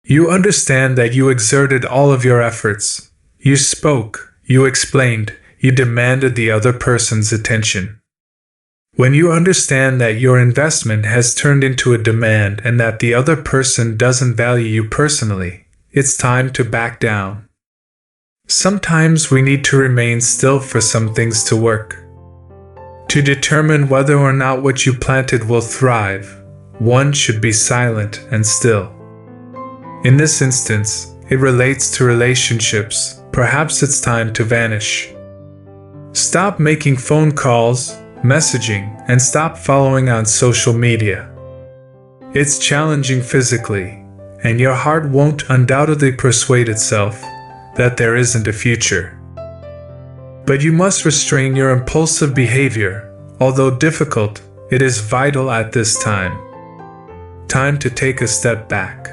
You understand that you exerted all of your efforts. You spoke, you explained, you demanded the other person's attention. When you understand that your investment has turned into a demand and that the other person doesn't value you personally, it's time to back down. Sometimes we need to remain still for some things to work. To determine whether or not what you planted will thrive, one should be silent and still. In this instance, it relates to relationships. Perhaps it's time to vanish. Stop making phone calls, messaging, and stop following on social media. It's challenging physically, and your heart won't undoubtedly persuade itself that there isn't a future. But you must restrain your impulsive behavior. Although difficult, it is vital at this time. Time to take a step back.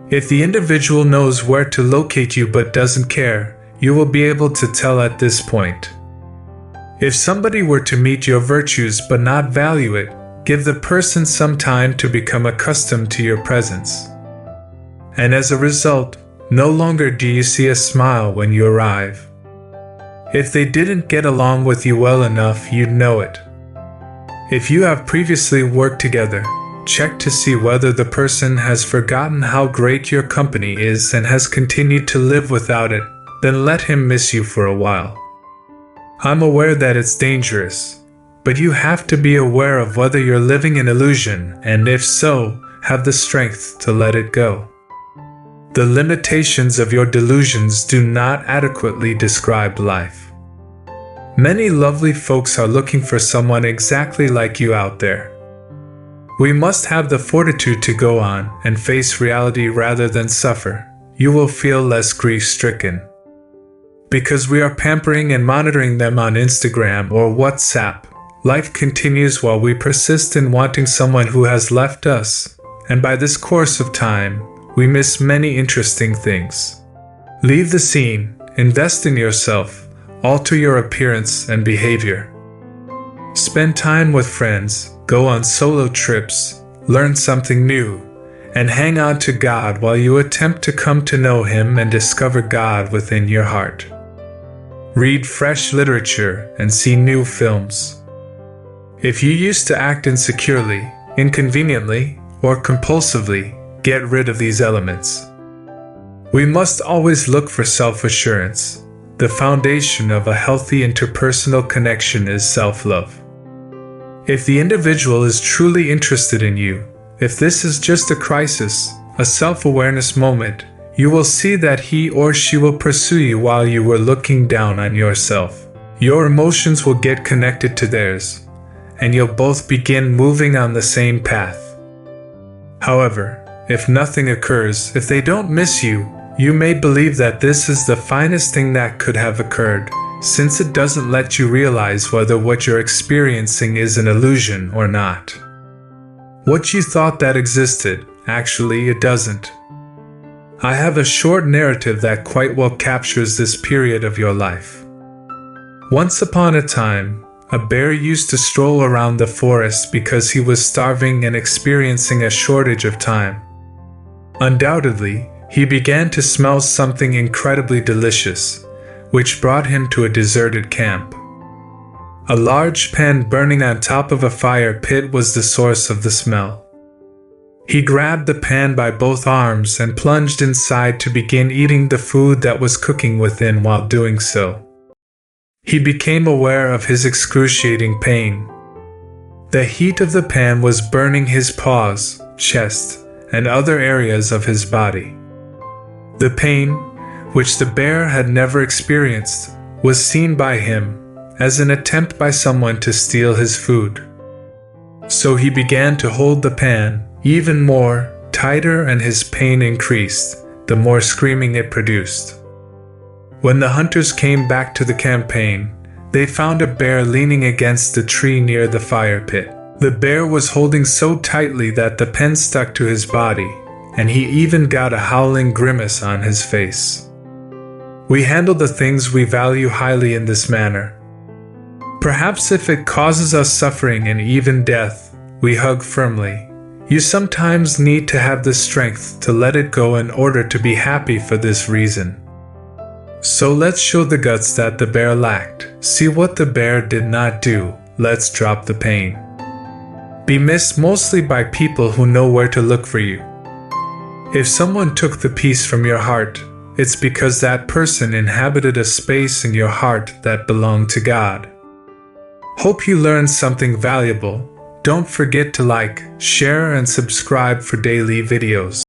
If the individual knows where to locate you but doesn't care, you will be able to tell at this point. If somebody were to meet your virtues but not value it, give the person some time to become accustomed to your presence. And as a result, no longer do you see a smile when you arrive. If they didn't get along with you well enough, you'd know it. If you have previously worked together, check to see whether the person has forgotten how great your company is and has continued to live without it, then let him miss you for a while. I'm aware that it's dangerous, but you have to be aware of whether you're living in illusion, and if so, have the strength to let it go. The limitations of your delusions do not adequately describe life. Many lovely folks are looking for someone exactly like you out there. We must have the fortitude to go on and face reality rather than suffer. You will feel less grief-stricken. Because we are pampering and monitoring them on Instagram or WhatsApp, life continues while we persist in wanting someone who has left us, and by this course of time, we miss many interesting things. Leave the scene, invest in yourself, alter your appearance and behavior. Spend time with friends, go on solo trips, learn something new, and hang on to God while you attempt to come to know Him and discover God within your heart. Read fresh literature and see new films. If you used to act insecurely, inconveniently, or compulsively, get rid of these elements. We must always look for self-assurance. The foundation of a healthy interpersonal connection is self-love. If the individual is truly interested in you, if this is just a crisis, a self-awareness moment, you will see that he or she will pursue you while you were looking down on yourself. Your emotions will get connected to theirs, and you'll both begin moving on the same path. However, if nothing occurs, if they don't miss you, you may believe that this is the finest thing that could have occurred, since it doesn't let you realize whether what you're experiencing is an illusion or not. What you thought that existed, actually it doesn't. I have a short narrative that quite well captures this period of your life. Once upon a time, a bear used to stroll around the forest because he was starving and experiencing a shortage of time. Undoubtedly, he began to smell something incredibly delicious, which brought him to a deserted camp. A large pan burning on top of a fire pit was the source of the smell. He grabbed the pan by both arms and plunged inside to begin eating the food that was cooking within while doing so. He became aware of his excruciating pain. The heat of the pan was burning his paws, chest, and other areas of his body. The pain, which the bear had never experienced, was seen by him as an attempt by someone to steal his food. So he began to hold the pan even more, tighter, and his pain increased, the more screaming it produced. When the hunters came back to the campaign, they found a bear leaning against a tree near the fire pit. The bear was holding so tightly that the pen stuck to his body, and he even got a howling grimace on his face. We handle the things we value highly in this manner. Perhaps if it causes us suffering and even death, we hug firmly, You sometimes need to have the strength to let it go in order to be happy for this reason. So let's show the guts that the bear lacked. See what the bear did not do. Let's drop the pain. Be missed mostly by people who know where to look for you. If someone took the peace from your heart, it's because that person inhabited a space in your heart that belonged to God. Hope you learned something valuable. Don't forget to like, share, and subscribe for daily videos.